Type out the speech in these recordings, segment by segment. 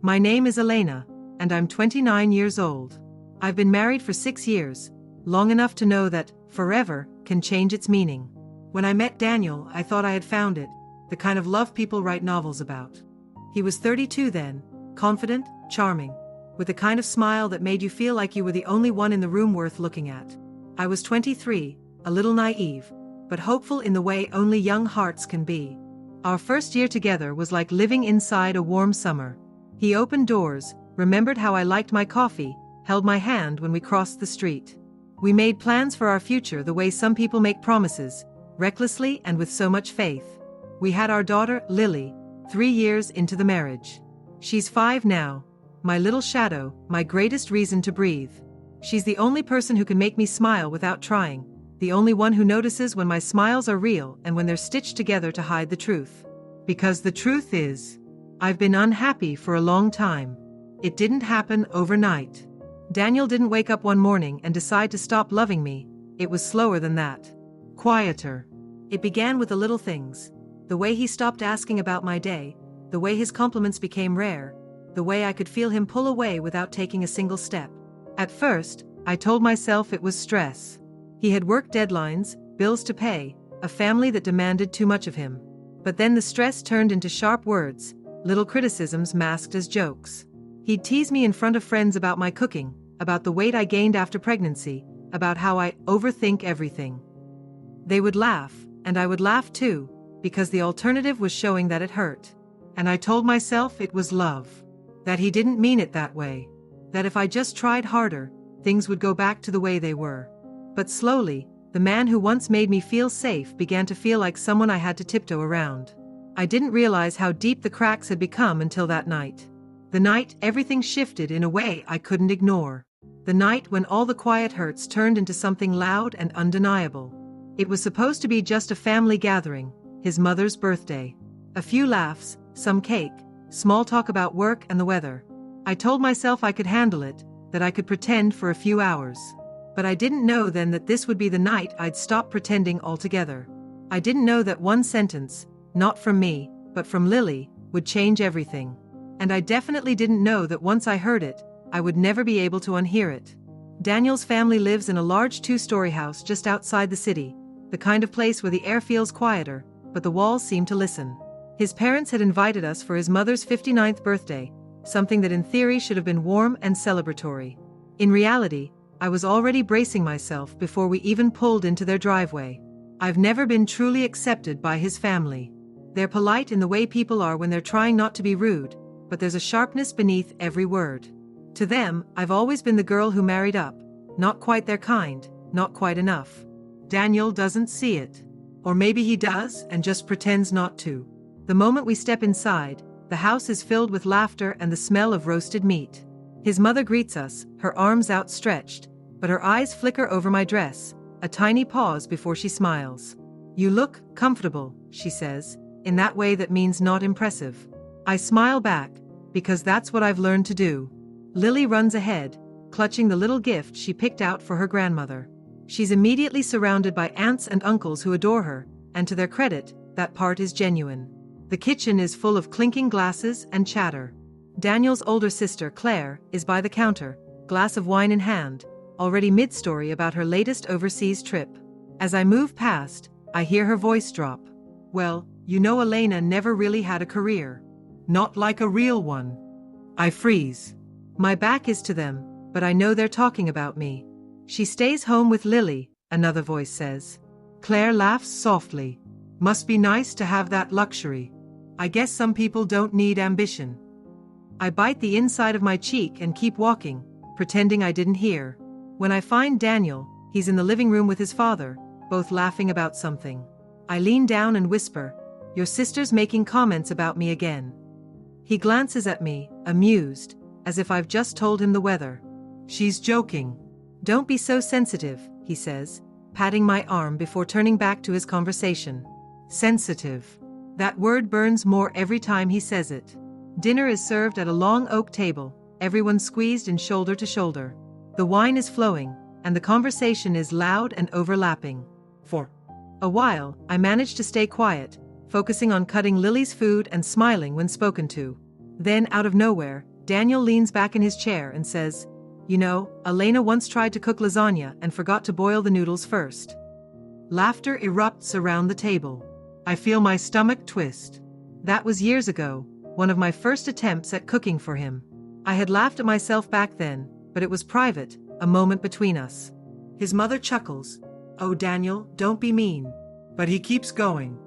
My name is Elena, and I'm 29 years old. I've been married for 6 years, long enough to know that forever can change its meaning. When I met Daniel, I thought I had found it, the kind of love people write novels about. He was 32 then, confident, charming, with the kind of smile that made you feel like you were the only one in the room worth looking at. I was 23, a little naive, but hopeful in the way only young hearts can be. Our first year together was like living inside a warm summer. He opened doors, remembered how I liked my coffee, held my hand when we crossed the street. We made plans for our future the way some people make promises, recklessly and with so much faith. We had our daughter, Lily, 3 years into the marriage. She's 5 now, my little shadow, my greatest reason to breathe. She's the only person who can make me smile without trying, the only one who notices when my smiles are real and when they're stitched together to hide the truth. Because the truth is, I've been unhappy for a long time. It didn't happen overnight. Daniel didn't wake up one morning and decide to stop loving me. It was slower than that. Quieter. It began with the little things. The way he stopped asking about my day, the way his compliments became rare, the way I could feel him pull away without taking a single step. At first, I told myself it was stress. He had work deadlines, bills to pay, a family that demanded too much of him. But then the stress turned into sharp words, little criticisms masked as jokes. He'd tease me in front of friends about my cooking, about the weight I gained after pregnancy, about how I overthink everything. They would laugh, and I would laugh too, because the alternative was showing that it hurt. And I told myself it was love. That he didn't mean it that way. That if I just tried harder, things would go back to the way they were. But slowly, the man who once made me feel safe began to feel like someone I had to tiptoe around. I didn't realize how deep the cracks had become until that night. The night everything shifted in a way I couldn't ignore. The night when all the quiet hurts turned into something loud and undeniable. It was supposed to be just a family gathering, his mother's birthday. A few laughs, some cake, small talk about work and the weather. I told myself I could handle it, that I could pretend for a few hours. But I didn't know then that this would be the night I'd stop pretending altogether. I didn't know that one sentence, not from me, but from Lily, would change everything. And I definitely didn't know that once I heard it, I would never be able to unhear it. Daniel's family lives in a large 2-story house just outside the city, the kind of place where the air feels quieter, but the walls seem to listen. His parents had invited us for his mother's 59th birthday, something that in theory should have been warm and celebratory. In reality, I was already bracing myself before we even pulled into their driveway. I've never been truly accepted by his family. They're polite in the way people are when they're trying not to be rude, but there's a sharpness beneath every word. To them, I've always been the girl who married up, not quite their kind, not quite enough. Daniel doesn't see it. Or maybe he does and just pretends not to. The moment we step inside, the house is filled with laughter and the smell of roasted meat. His mother greets us, her arms outstretched, but her eyes flicker over my dress, a tiny pause before she smiles. "You look comfortable," she says, in that way that means not impressive. I smile back, because that's what I've learned to do. Lily runs ahead, clutching the little gift she picked out for her grandmother. She's immediately surrounded by aunts and uncles who adore her, and to their credit, that part is genuine. The kitchen is full of clinking glasses and chatter. Daniel's older sister, Claire, is by the counter, glass of wine in hand, already mid-story about her latest overseas trip. As I move past, I hear her voice drop. "Well, you know Elena never really had a career. Not like a real one." I freeze. My back is to them, but I know they're talking about me. "She stays home with Lily," another voice says. Claire laughs softly. "Must be nice to have that luxury. I guess some people don't need ambition." I bite the inside of my cheek and keep walking, pretending I didn't hear. When I find Daniel, he's in the living room with his father, both laughing about something. I lean down and whisper, "Your sister's making comments about me again." He glances at me, amused, as if I've just told him the weather. "She's joking." "Don't be so sensitive," he says, patting my arm before turning back to his conversation. Sensitive. That word burns more every time he says it. Dinner is served at a long oak table, everyone squeezed in shoulder to shoulder. The wine is flowing, and the conversation is loud and overlapping. For a while, I manage to stay quiet, focusing on cutting Lily's food and smiling when spoken to. Then, out of nowhere, Daniel leans back in his chair and says, "You know, Elena once tried to cook lasagna and forgot to boil the noodles first." Laughter erupts around the table. I feel my stomach twist. That was years ago, one of my first attempts at cooking for him. I had laughed at myself back then, but it was private, a moment between us. His mother chuckles. "Oh, Daniel, don't be mean." But he keeps going.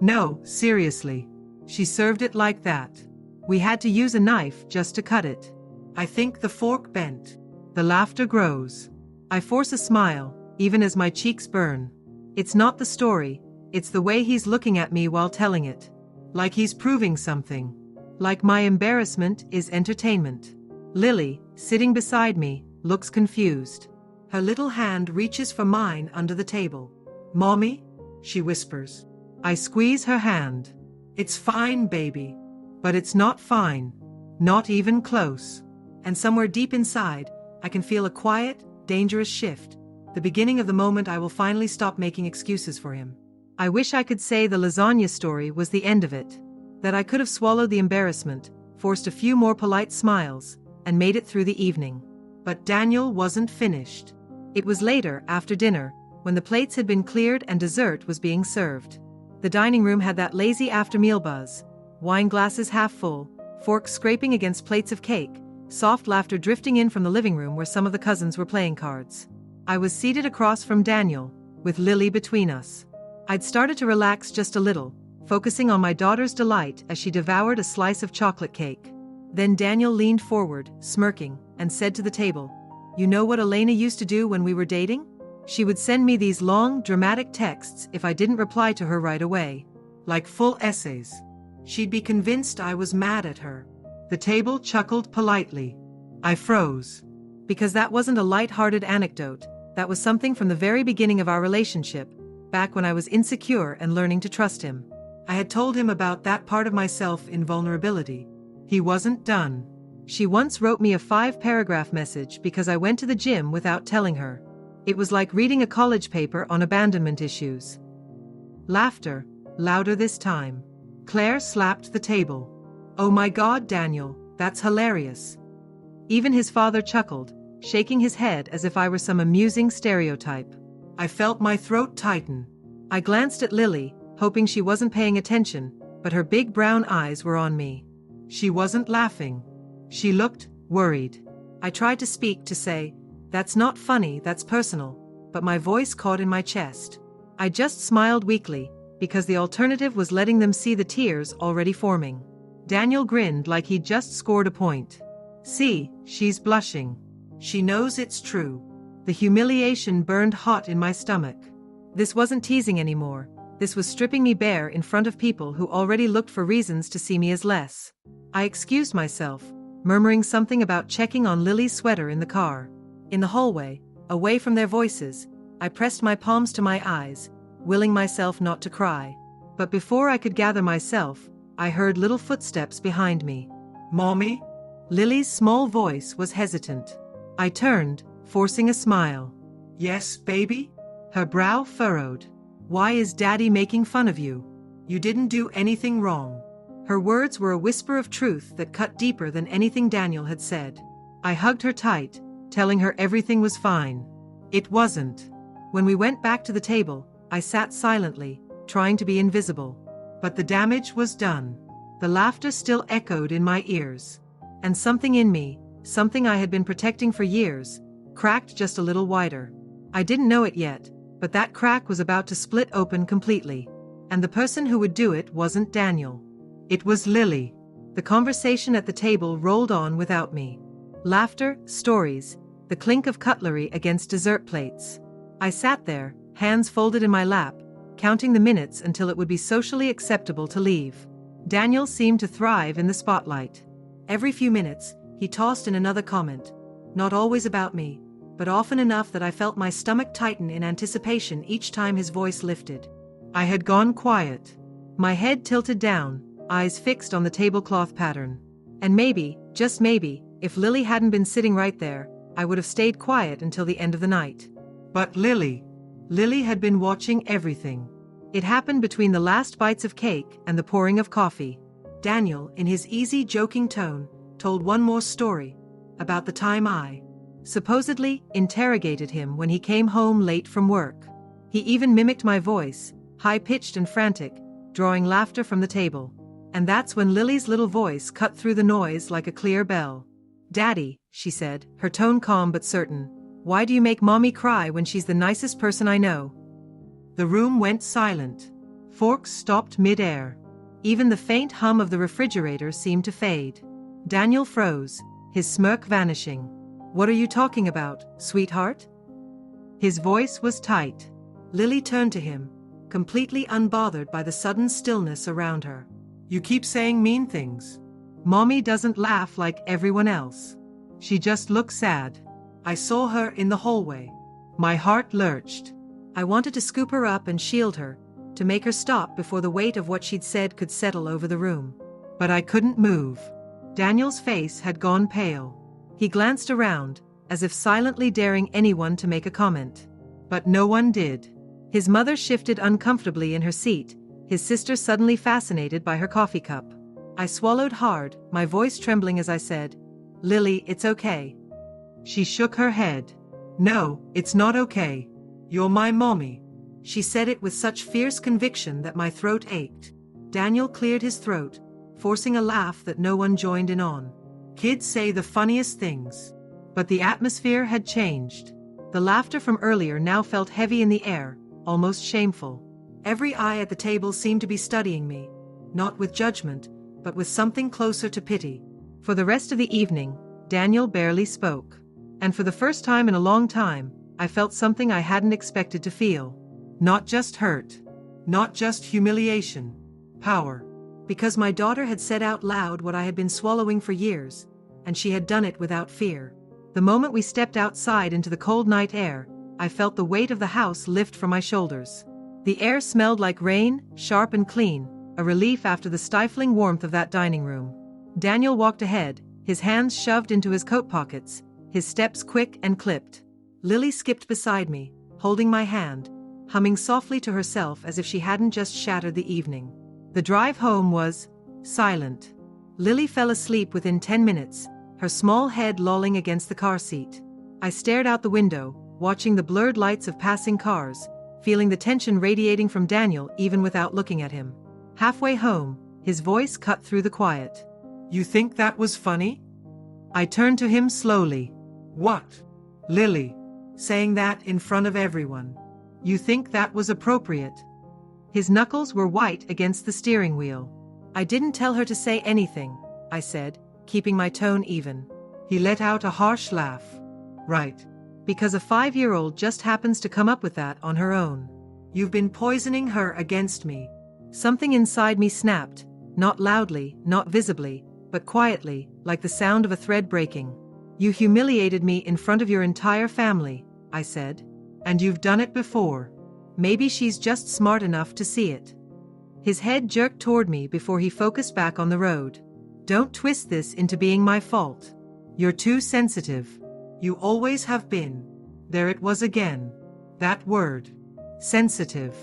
"No, seriously. She served it like that. We had to use a knife just to cut it. I think the fork bent." The laughter grows. I force a smile, even as my cheeks burn. It's not the story, it's the way he's looking at me while telling it. Like he's proving something. Like my embarrassment is entertainment. Lily, sitting beside me, looks confused. Her little hand reaches for mine under the table. "Mommy?" she whispers. I squeeze her hand. "It's fine, baby." But it's not fine. Not even close. And somewhere deep inside, I can feel a quiet, dangerous shift. The beginning of the moment I will finally stop making excuses for him. I wish I could say the lasagna story was the end of it. That I could have swallowed the embarrassment, forced a few more polite smiles, and made it through the evening. But Daniel wasn't finished. It was later, after dinner, when the plates had been cleared and dessert was being served. The dining room had that lazy after-meal buzz. Wine glasses half full, forks scraping against plates of cake, soft laughter drifting in from the living room where some of the cousins were playing cards. I was seated across from Daniel, with Lily between us. I'd started to relax just a little, focusing on my daughter's delight as she devoured a slice of chocolate cake. Then Daniel leaned forward, smirking, and said to the table, "You know what Elena used to do when we were dating? She would send me these long, dramatic texts if I didn't reply to her right away. Like full essays. She'd be convinced I was mad at her." The table chuckled politely. I froze. Because that wasn't a light-hearted anecdote, that was something from the very beginning of our relationship, back when I was insecure and learning to trust him. I had told him about that part of myself in vulnerability. He wasn't done. She once wrote me a 5-paragraph message because I went to the gym without telling her. It was like reading a college paper on abandonment issues. Laughter, louder this time. Claire slapped the table. "Oh my God, Daniel, that's hilarious." Even his father chuckled, shaking his head as if I were some amusing stereotype. I felt my throat tighten. I glanced at Lily, hoping she wasn't paying attention, but her big brown eyes were on me. She wasn't laughing. She looked worried. I tried to speak, to say, "That's not funny, that's personal," but my voice caught in my chest. I just smiled weakly, because the alternative was letting them see the tears already forming. Daniel grinned like he'd just scored a point. "See, she's blushing. She knows it's true." The humiliation burned hot in my stomach. This wasn't teasing anymore. This was stripping me bare in front of people who already looked for reasons to see me as less. I excused myself, murmuring something about checking on Lily's sweater in the car. In the hallway, away from their voices, I pressed my palms to my eyes, willing myself not to cry. But before I could gather myself, I heard little footsteps behind me. "Mommy?" Lily's small voice was hesitant. I turned, forcing a smile. "Yes, baby?" Her brow furrowed. "Why is Daddy making fun of you? You didn't do anything wrong." Her words were a whisper of truth that cut deeper than anything Daniel had said. I hugged her tight, telling her everything was fine. It wasn't. When we went back to the table, I sat silently, trying to be invisible. But the damage was done. The laughter still echoed in my ears. And something in me, something I had been protecting for years, cracked just a little wider. I didn't know it yet, but that crack was about to split open completely. And the person who would do it wasn't Daniel. It was Lily. The conversation at the table rolled on without me. Laughter, stories, the clink of cutlery against dessert plates. I sat there, hands folded in my lap, counting the minutes until it would be socially acceptable to leave. Daniel seemed to thrive in the spotlight. Every few minutes, he tossed in another comment. Not always about me, but often enough that I felt my stomach tighten in anticipation each time his voice lifted. I had gone quiet. My head tilted down, eyes fixed on the tablecloth pattern. And maybe, just maybe, if Lily hadn't been sitting right there, I would have stayed quiet until the end of the night. But Lily had been watching everything. It happened between the last bites of cake and the pouring of coffee. Daniel, in his easy, joking tone, told one more story about the time I supposedly interrogated him when he came home late from work. He even mimicked my voice, high-pitched and frantic, drawing laughter from the table. And that's when Lily's little voice cut through the noise like a clear bell. "Daddy," she said, her tone calm but certain, "why do you make Mommy cry when she's the nicest person I know?" The room went silent. Forks stopped mid-air. Even the faint hum of the refrigerator seemed to fade. Daniel froze, his smirk vanishing. "What are you talking about, sweetheart?" His voice was tight. Lily turned to him, completely unbothered by the sudden stillness around her. "You keep saying mean things. Mommy doesn't laugh like everyone else. She just looks sad." I saw her in the hallway. My heart lurched. I wanted to scoop her up and shield her, to make her stop before the weight of what she'd said could settle over the room. But I couldn't move. Daniel's face had gone pale. He glanced around, as if silently daring anyone to make a comment. But no one did. His mother shifted uncomfortably in her seat, his sister suddenly fascinated by her coffee cup. I swallowed hard, my voice trembling as I said, "Lily, it's okay." She shook her head. "No, it's not okay. You're my mommy." She said it with such fierce conviction that my throat ached. Daniel cleared his throat, forcing a laugh that no one joined in on. Kids say the funniest things. But the atmosphere had changed. The laughter from earlier now felt heavy in the air, almost shameful. Every eye at the table seemed to be studying me, not with judgment, but with something closer to pity. For the rest of the evening, Daniel barely spoke. And for the first time in a long time, I felt something I hadn't expected to feel. Not just hurt. Not just humiliation. Power. Because my daughter had said out loud what I had been swallowing for years, and she had done it without fear. The moment we stepped outside into the cold night air, I felt the weight of the house lift from my shoulders. The air smelled like rain, sharp and clean, a relief after the stifling warmth of that dining room. Daniel walked ahead, his hands shoved into his coat pockets, his steps quick and clipped. Lily skipped beside me, holding my hand, humming softly to herself as if she hadn't just shattered the evening. The drive home was silent. Lily fell asleep within 10 minutes, her small head lolling against the car seat. I stared out the window, watching the blurred lights of passing cars, feeling the tension radiating from Daniel even without looking at him. Halfway home, his voice cut through the quiet. "You think that was funny?" I turned to him slowly. "What? Lily, saying that in front of everyone. You think that was appropriate?" His knuckles were white against the steering wheel. "I didn't tell her to say anything," I said, keeping my tone even. He let out a harsh laugh. "Right. Because a 5-year-old just happens to come up with that on her own. You've been poisoning her against me." Something inside me snapped, not loudly, not visibly, but quietly, like the sound of a thread breaking. "You humiliated me in front of your entire family," I said. "And you've done it before. Maybe she's just smart enough to see it." His head jerked toward me before he focused back on the road. "Don't twist this into being my fault. You're too sensitive. You always have been." There it was again. That word. Sensitive.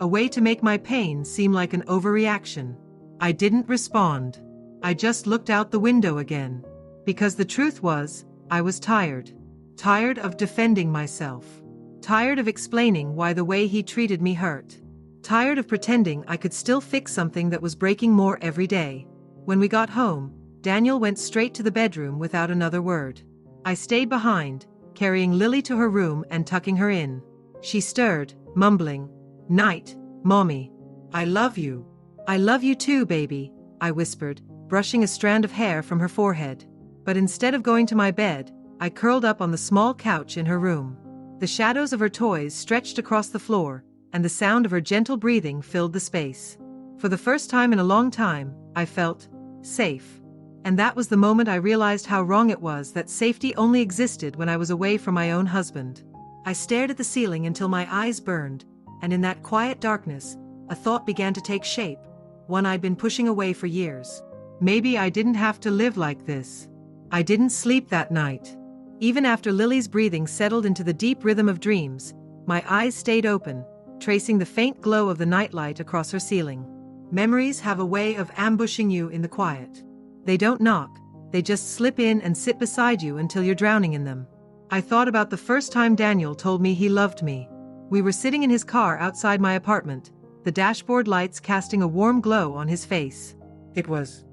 A way to make my pain seem like an overreaction. I didn't respond. I just looked out the window again. Because the truth was, I was tired. Tired of defending myself. Tired of explaining why the way he treated me hurt. Tired of pretending I could still fix something that was breaking more every day. When we got home, Daniel went straight to the bedroom without another word. I stayed behind, carrying Lily to her room and tucking her in. She stirred, mumbling, "Night, Mommy. I love you." "I love you too, baby," I whispered, brushing a strand of hair from her forehead. But instead of going to my bed, I curled up on the small couch in her room. The shadows of her toys stretched across the floor, and the sound of her gentle breathing filled the space. For the first time in a long time, I felt safe. And that was the moment I realized how wrong it was that safety only existed when I was away from my own husband. I stared at the ceiling until my eyes burned, and in that quiet darkness, a thought began to take shape, one I'd been pushing away for years. Maybe I didn't have to live like this. I didn't sleep that night. Even after Lily's breathing settled into the deep rhythm of dreams, my eyes stayed open, tracing the faint glow of the nightlight across her ceiling. Memories have a way of ambushing you in the quiet. They don't knock, They just slip in and sit beside you until you're drowning in them. I thought about the first time Daniel told me he loved me. We were sitting in his car outside my apartment, the dashboard lights casting a warm glow on his face. It was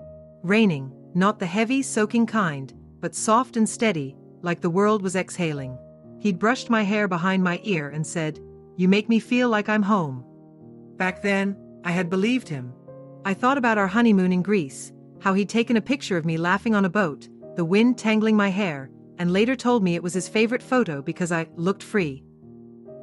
raining, not the heavy, soaking kind, but soft and steady, like the world was exhaling. He'd brushed my hair behind my ear and said, "You make me feel like I'm home." Back then, I had believed him. I thought about our honeymoon in Greece, how he'd taken a picture of me laughing on a boat, the wind tangling my hair, and later told me it was his favorite photo because I looked free.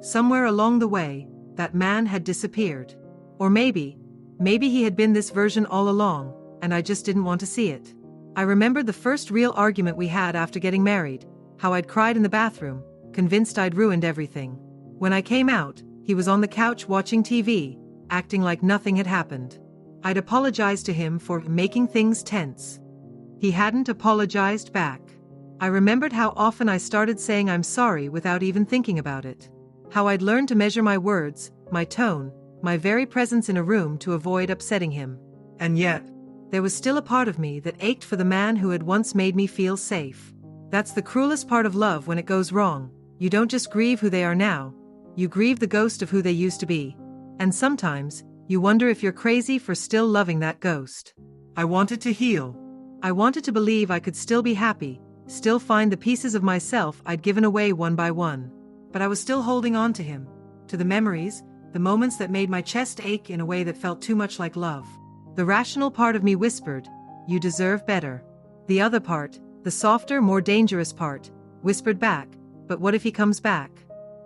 Somewhere along the way, that man had disappeared. Or maybe he had been this version all along, and I just didn't want to see it. I remembered the first real argument we had after getting married, how I'd cried in the bathroom, convinced I'd ruined everything. When I came out, he was on the couch watching TV, acting like nothing had happened. I'd apologized to him for making things tense. He hadn't apologized back. I remembered how often I started saying I'm sorry without even thinking about it. How I'd learned to measure my words, my tone, my very presence in a room to avoid upsetting him. And yet, there was still a part of me that ached for the man who had once made me feel safe. That's the cruelest part of love when it goes wrong. You don't just grieve who they are now, you grieve the ghost of who they used to be. And sometimes, you wonder if you're crazy for still loving that ghost. I wanted to heal. I wanted to believe I could still be happy, still find the pieces of myself I'd given away one by one. But I was still holding on to him, to the memories, the moments that made my chest ache in a way that felt too much like love. The rational part of me whispered, "You deserve better." The other part, the softer, more dangerous part, whispered back, "But what if he comes back?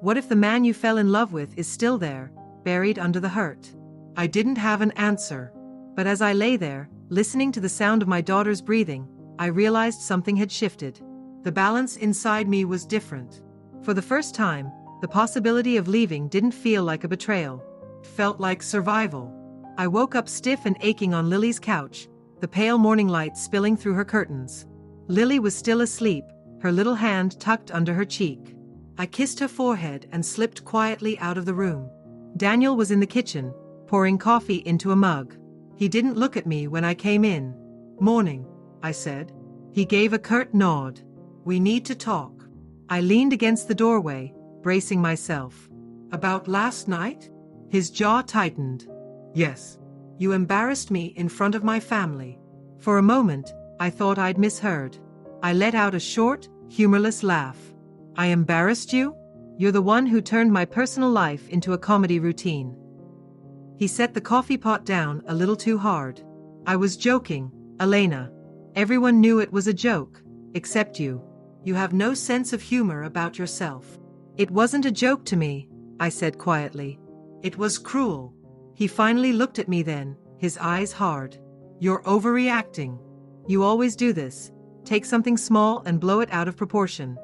What if the man you fell in love with is still there, buried under the hurt?" I didn't have an answer. But as I lay there, listening to the sound of my daughter's breathing, I realized something had shifted. The balance inside me was different. For the first time, the possibility of leaving didn't feel like a betrayal. It felt like survival. I woke up stiff and aching on Lily's couch, the pale morning light spilling through her curtains. Lily was still asleep, her little hand tucked under her cheek. I kissed her forehead and slipped quietly out of the room. Daniel was in the kitchen, pouring coffee into a mug. He didn't look at me when I came in. "Morning," I said. He gave a curt nod. "We need to talk." I leaned against the doorway, bracing myself. "About last night?" His jaw tightened. "Yes. You embarrassed me in front of my family." For a moment, I thought I'd misheard. I let out a short, humorless laugh. "I embarrassed you? You're the one who turned my personal life into a comedy routine." He set the coffee pot down a little too hard. "I was joking, Elena. Everyone knew it was a joke, except you. You have no sense of humor about yourself." "It wasn't a joke to me," I said quietly. "It was cruel." He finally looked at me then, his eyes hard. "You're overreacting. You always do this. Take something small and blow it out of proportion."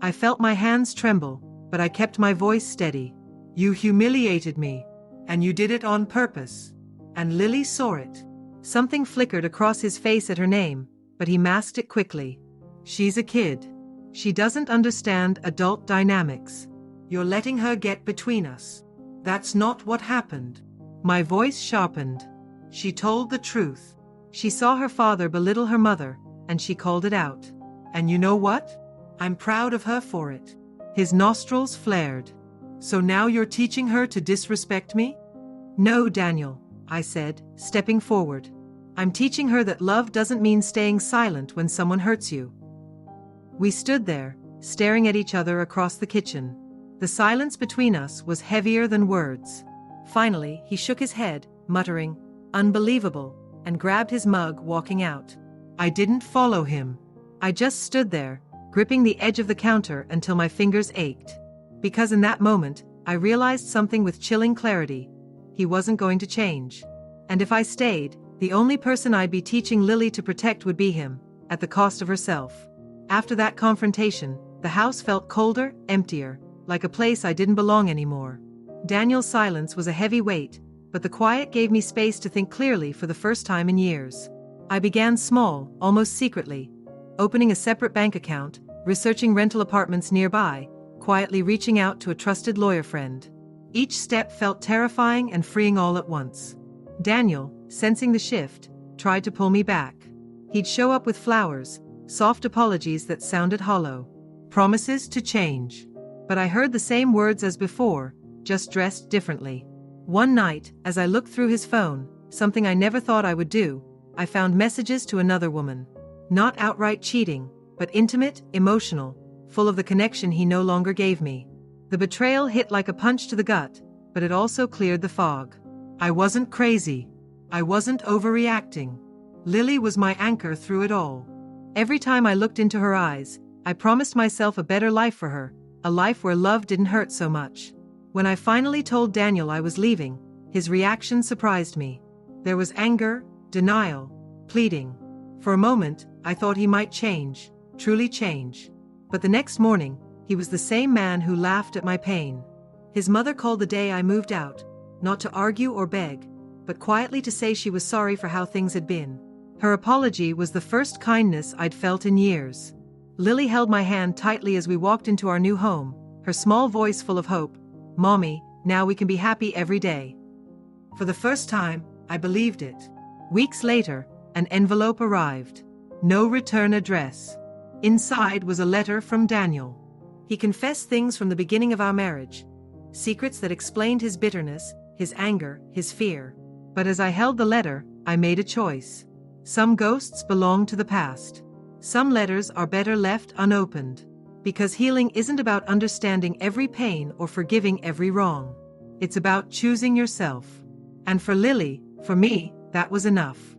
I felt my hands tremble, but I kept my voice steady. "You humiliated me. And you did it on purpose. And Lily saw it." Something flickered across his face at her name, but he masked it quickly. "She's a kid. She doesn't understand adult dynamics. You're letting her get between us. That's not what happened." My voice sharpened. "She told the truth. She saw her father belittle her mother, and she called it out. And you know what? I'm proud of her for it." His nostrils flared. "So now you're teaching her to disrespect me?" "No, Daniel," I said, stepping forward. "I'm teaching her that love doesn't mean staying silent when someone hurts you." We stood there, staring at each other across the kitchen. The silence between us was heavier than words. Finally, he shook his head, muttering, "Unbelievable," and grabbed his mug, walking out. I didn't follow him. I just stood there, gripping the edge of the counter until my fingers ached. Because in that moment, I realized something with chilling clarity. He wasn't going to change. And if I stayed, the only person I'd be teaching Lily to protect would be him, at the cost of herself. After that confrontation, the house felt colder, emptier, like a place I didn't belong anymore. Daniel's silence was a heavy weight, but the quiet gave me space to think clearly for the first time in years. I began small, almost secretly, opening a separate bank account, researching rental apartments nearby, quietly reaching out to a trusted lawyer friend. Each step felt terrifying and freeing all at once. Daniel, sensing the shift, tried to pull me back. He'd show up with flowers, soft apologies that sounded hollow, promises to change. But I heard the same words as before, just dressed differently. One night, as I looked through his phone, something I never thought I would do, I found messages to another woman. Not outright cheating, but intimate, emotional, full of the connection he no longer gave me. The betrayal hit like a punch to the gut, but it also cleared the fog. I wasn't crazy. I wasn't overreacting. Lily was my anchor through it all. Every time I looked into her eyes, I promised myself a better life for her, a life where love didn't hurt so much. When I finally told Daniel I was leaving, his reaction surprised me. There was anger, denial, pleading. For a moment, I thought he might change, truly change. But the next morning, he was the same man who laughed at my pain. His mother called the day I moved out, not to argue or beg, but quietly to say she was sorry for how things had been. Her apology was the first kindness I'd felt in years. Lily held my hand tightly as we walked into our new home, her small voice full of hope. "Mommy, now we can be happy every day." For the first time, I believed it. Weeks later, an envelope arrived. No return address. Inside was a letter from Daniel. He confessed things from the beginning of our marriage. Secrets that explained his bitterness, his anger, his fear. But as I held the letter, I made a choice. Some ghosts belong to the past. Some letters are better left unopened. Because healing isn't about understanding every pain or forgiving every wrong. It's about choosing yourself. And for Lily, for me, that was enough.